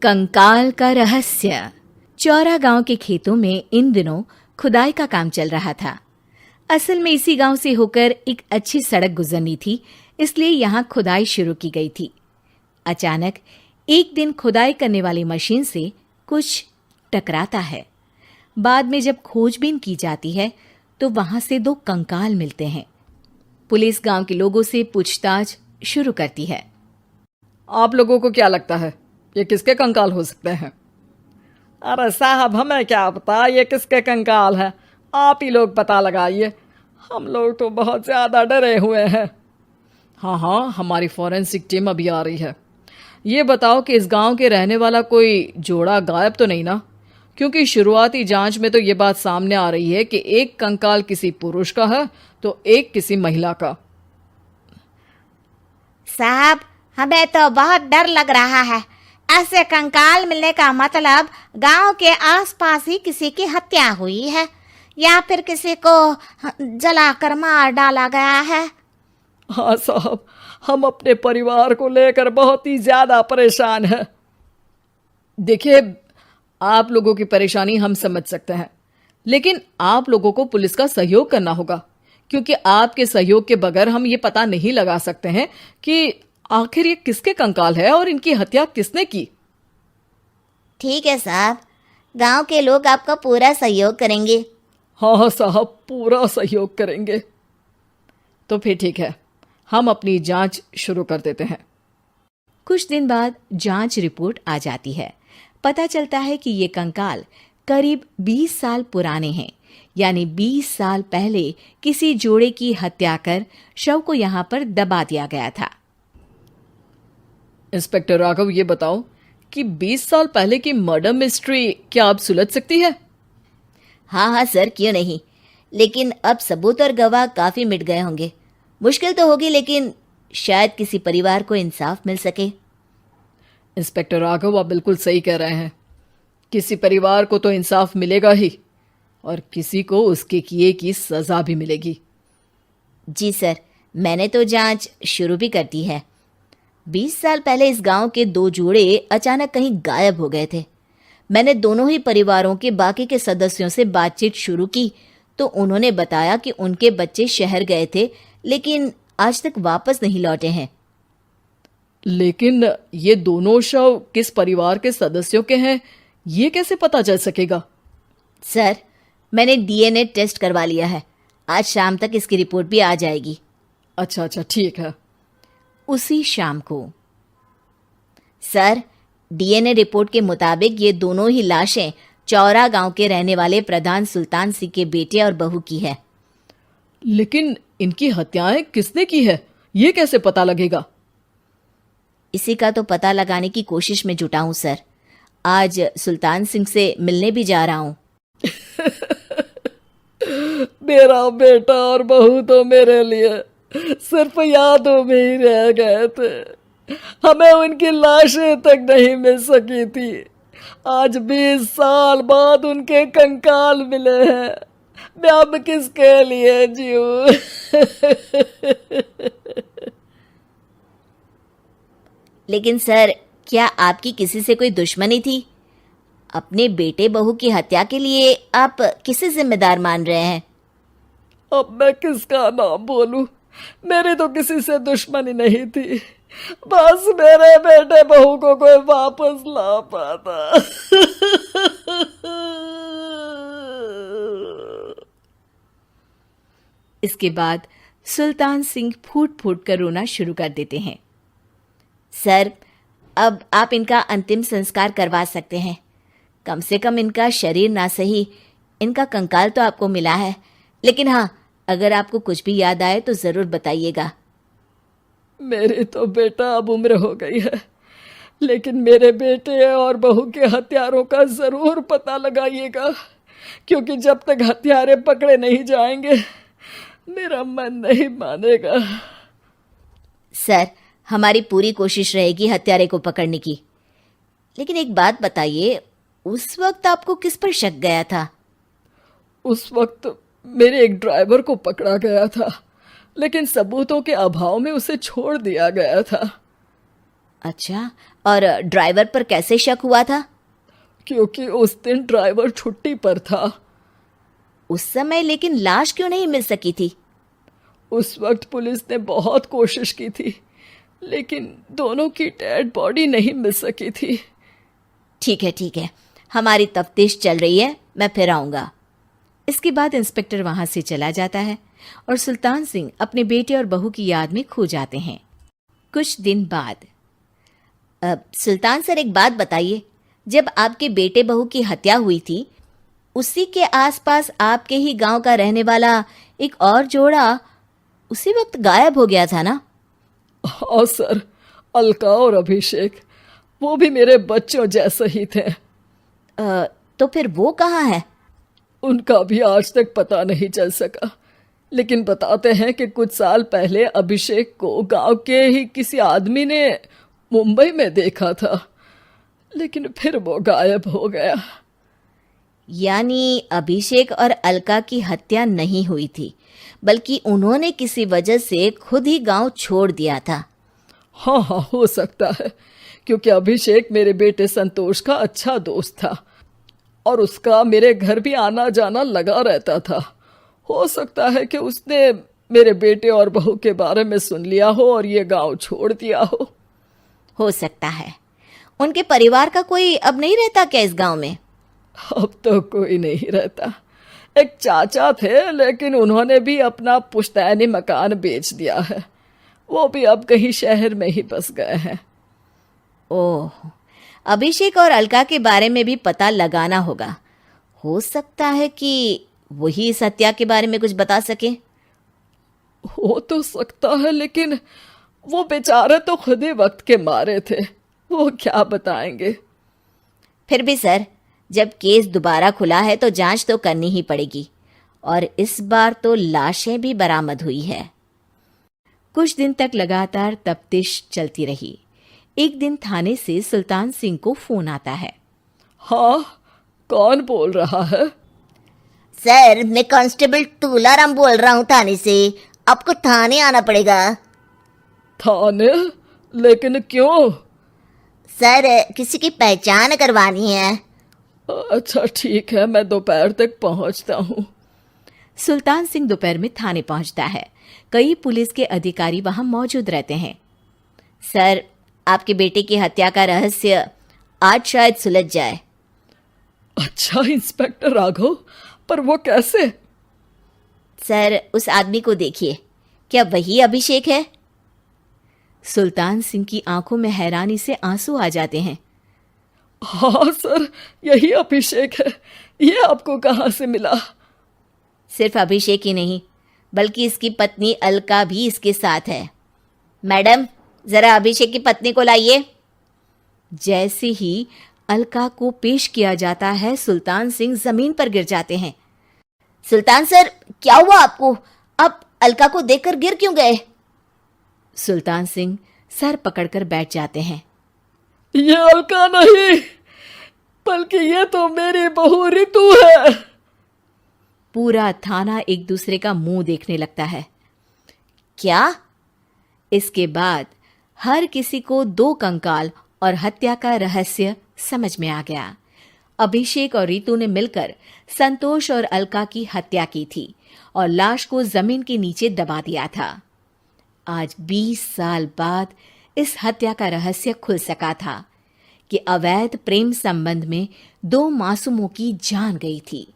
कंकाल का रहस्य। चौरा गांव के खेतों में इन दिनों खुदाई का काम चल रहा था। असल में इसी गांव से होकर एक अच्छी सड़क गुजरनी थी, इसलिए यहाँ खुदाई शुरू की गई थी। अचानक एक दिन खुदाई करने वाली मशीन से कुछ टकराता है। बाद में जब खोजबीन की जाती है तो वहां से 2 कंकाल मिलते हैं। पुलिस गांव के लोगों से पूछताछ शुरू करती है। आप लोगों को क्या लगता है ये किसके कंकाल हो सकते हैं? अरे साहब, हमें क्या पता ये किसके कंकाल हैं, आप ही लोग पता लगाइए। हम लोग तो बहुत ज़्यादा डरे हुए हैं। हाँ, हमारी फॉरेंसिक टीम अभी आ रही है। ये बताओ कि इस गांव के रहने वाला कोई जोड़ा गायब तो नहीं ना? क्योंकि शुरुआती जांच में तो ये बात सामने आ रही है कि एक कंकाल किसी पुरुष का है तो एक किसी महिला का। साहब, हमें तो बहुत डर लग रहा है। ऐसे कंकाल मिलने का मतलब गांव के आसपास ही किसी की हत्या हुई है या फिर किसी को जलाकर मार डाला गया है। हाँ साहब, हम अपने परिवार को लेकर बहुत ही ज़्यादा परेशान हैं। देखिए, आप लोगों की परेशानी हम समझ सकते हैं, लेकिन आप लोगों को पुलिस का सहयोग करना होगा, क्योंकि आपके सहयोग के बगैर हम ये पता नहीं लगा सकते हैं कि आखिर ये किसके कंकाल है और इनकी हत्या किसने की। ठीक है साहब, गांव के लोग आपका पूरा सहयोग करेंगे। हाँ साहब, पूरा सहयोग करेंगे। तो फिर ठीक है, हम अपनी जांच शुरू कर देते हैं। कुछ दिन बाद जांच रिपोर्ट आ जाती है। पता चलता है कि ये कंकाल करीब 20 साल पुराने हैं, यानी 20 साल पहले किसी जोड़े की हत्या कर शव को यहाँ पर दबा दिया गया था। इंस्पेक्टर राघव, ये बताओ कि 20 साल पहले की मर्डर मिस्ट्री क्या अब सुलझ सकती है? हाँ सर, क्यों नहीं। लेकिन अब सबूत और गवाह काफी मिट गए होंगे। मुश्किल तो होगी, लेकिन शायद किसी परिवार को इंसाफ मिल सके। इंस्पेक्टर राघव, आप बिल्कुल सही कह रहे हैं। किसी परिवार को तो इंसाफ मिलेगा ही और किसी को उसके किए की सजा भी मिलेगी। जी सर, मैंने तो जांच शुरू भी कर दी है। 20 साल पहले इस गांव के 2 जोड़े अचानक कहीं गायब हो गए थे। मैंने दोनों ही परिवारों के बाकी के सदस्यों से बातचीत शुरू की तो उन्होंने बताया कि उनके बच्चे शहर गए थे, लेकिन आज तक वापस नहीं लौटे हैं। लेकिन ये दोनों शव किस परिवार के सदस्यों के हैं, ये कैसे पता चल सकेगा? सर, मैंने डीएनए टेस्ट करवा लिया है। आज शाम तक इसकी रिपोर्ट भी आ जाएगी। अच्छा, ठीक है। उसी शाम को सर, डीएनए रिपोर्ट के मुताबिक ये दोनों ही लाशें चौरा गांव के रहने वाले प्रधान सुल्तान सिंह के बेटे और बहू की है। लेकिन इनकी हत्याएं किसने की है, ये कैसे पता लगेगा? इसी का तो पता लगाने की कोशिश में जुटा हूं सर। आज सुल्तान सिंह से मिलने भी जा रहा हूं। मेरा बेटा और बहू तो मेरे लिए सिर्फ यादों में ही रह गए थे। हमें उनकी लाशें तक नहीं मिल सकी थी। आज 20 साल बाद उनके कंकाल मिले हैं। मैं अब किसके लिए जीऊं? लेकिन सर, क्या आपकी किसी से कोई दुश्मनी थी? अपने बेटे बहू की हत्या के लिए आप किसे जिम्मेदार मान रहे हैं? अब मैं किसका नाम बोलूं? मेरी तो किसी से दुश्मनी नहीं थी, बस मेरे बेटे बहू को कोई वापस ला पाता। इसके बाद सुल्तान सिंह फूट फूट कर रोना शुरू कर देते हैं। सर, अब आप इनका अंतिम संस्कार करवा सकते हैं। कम से कम इनका शरीर ना सही, इनका कंकाल तो आपको मिला है। लेकिन हाँ, अगर आपको कुछ भी याद आए तो ज़रूर बताइएगा। मेरी तो बेटा अब उम्र हो गई है, लेकिन मेरे बेटे और बहू के हत्यारों का ज़रूर पता लगाइएगा, क्योंकि जब तक हत्यारे पकड़े नहीं जाएंगे मेरा मन नहीं मानेगा। सर, हमारी पूरी कोशिश रहेगी हत्यारे को पकड़ने की। लेकिन एक बात बताइए, उस वक्त आपको किस पर शक गया था? उस वक्त मेरे एक ड्राइवर को पकड़ा गया था, लेकिन सबूतों के अभाव में उसे छोड़ दिया गया था। अच्छा, और ड्राइवर पर कैसे शक हुआ था? क्योंकि उस दिन ड्राइवर छुट्टी पर था। उस समय लेकिन लाश क्यों नहीं मिल सकी थी? उस वक्त पुलिस ने बहुत कोशिश की थी, लेकिन दोनों की डेड बॉडी नहीं मिल सकी थी। ठीक है, हमारी तफ्तीश चल रही है, मैं फिर आऊंगा। इसके बाद इंस्पेक्टर वहां से चला जाता है और सुल्तान सिंह अपने बेटे और बहू की याद में खो जाते हैं। कुछ दिन बाद सुल्तान सर, एक बात बताइए, जब आपके बेटे बहू की हत्या हुई थी, उसी के आसपास आपके ही गांव का रहने वाला एक और जोड़ा उसी वक्त गायब हो गया था ना? हाँ सर, अलका और अभिषेक, वो भी मेरे बच्चों जैसे ही थे। तो फिर वो कहाँ है? उनका भी आज तक पता नहीं चल सका, लेकिन बताते हैं कि कुछ साल पहले अभिषेक को गांव के ही किसी आदमी ने मुंबई में देखा था, लेकिन फिर वो गायब हो गया। यानी अभिषेक और अलका की हत्या नहीं हुई थी, बल्कि उन्होंने किसी वजह से खुद ही गांव छोड़ दिया था। हाँ, हो सकता है, क्योंकि अभिषेक मेरे बेटे संतोष का अच्छा दोस्त था और उसका मेरे घर भी आना जाना लगा रहता था। हो सकता है कि उसने मेरे बेटे और बहू के बारे में सुन लिया हो और ये गांव छोड़ दिया हो सकता है। उनके परिवार का कोई अब नहीं रहता क्या इस गांव में? अब तो कोई नहीं रहता। एक चाचा थे, लेकिन उन्होंने भी अपना पुश्तैनी मकान बेच दिया है। वो भी अब कहीं शहर में ही बस गए हैं। ओह, अभिषेक और अलका के बारे में भी पता लगाना होगा। हो सकता है कि वही इस हत्या के बारे में कुछ बता सके। हो तो सकता है, लेकिन वो बेचारे तो खुद ही वक्त के मारे थे, वो क्या बताएंगे। फिर भी सर, जब केस दोबारा खुला है तो जांच तो करनी ही पड़ेगी, और इस बार तो लाशें भी बरामद हुई है। कुछ दिन तक लगातार तफ्तीश चलती रही। एक दिन थाने से सुल्तान सिंह को फोन आता है। हाँ, कौन बोल रहा है? सर, मैं कांस्टेबल तुलाराम बोल रहा हूँ थाने से। आपको थाने आना पड़ेगा। थाने? लेकिन क्यों? सर, किसी की पहचान करवानी है। अच्छा ठीक है, मैं दोपहर तक पहुंचता हूँ। सुल्तान सिंह दोपहर में थाने पहुंचता है। कई पुलिस के अधिकारी वहां मौजूद रहते हैं। सर, आपके बेटे की हत्या का रहस्य आज शायद सुलझ जाए। अच्छा इंस्पेक्टर राघव, पर वो कैसे? सर, उस आदमी को देखिए, क्या वही अभिषेक है? सुल्तान सिंह की आंखों में हैरानी से आंसू आ जाते हैं। हाँ सर, यही अभिषेक है। ये आपको कहाँ से मिला? सिर्फ अभिषेक ही नहीं, बल्कि इसकी पत्नी अलका भी इसके साथ है। मैडम, जरा अभिषेक की पत्नी को लाइए। जैसे ही अलका को पेश किया जाता है, सुल्तान सिंह जमीन पर गिर जाते हैं। सुल्तान सर, क्या हुआ आपको? आप अलका को देखकर गिर क्यों गए? सुल्तान सिंह सर पकड़कर बैठ जाते हैं। ये अलका नहीं, बल्कि ये तो मेरी बहू रितु है। पूरा थाना एक दूसरे का मुंह देखने लगता है। क्या? इसके बाद हर किसी को दो कंकाल और हत्या का रहस्य समझ में आ गया। अभिषेक और रितु ने मिलकर संतोष और अलका की हत्या की थी और लाश को जमीन के नीचे दबा दिया था। आज 20 साल बाद इस हत्या का रहस्य खुल सका था कि अवैध प्रेम संबंध में 2 मासूमों की जान गई थी।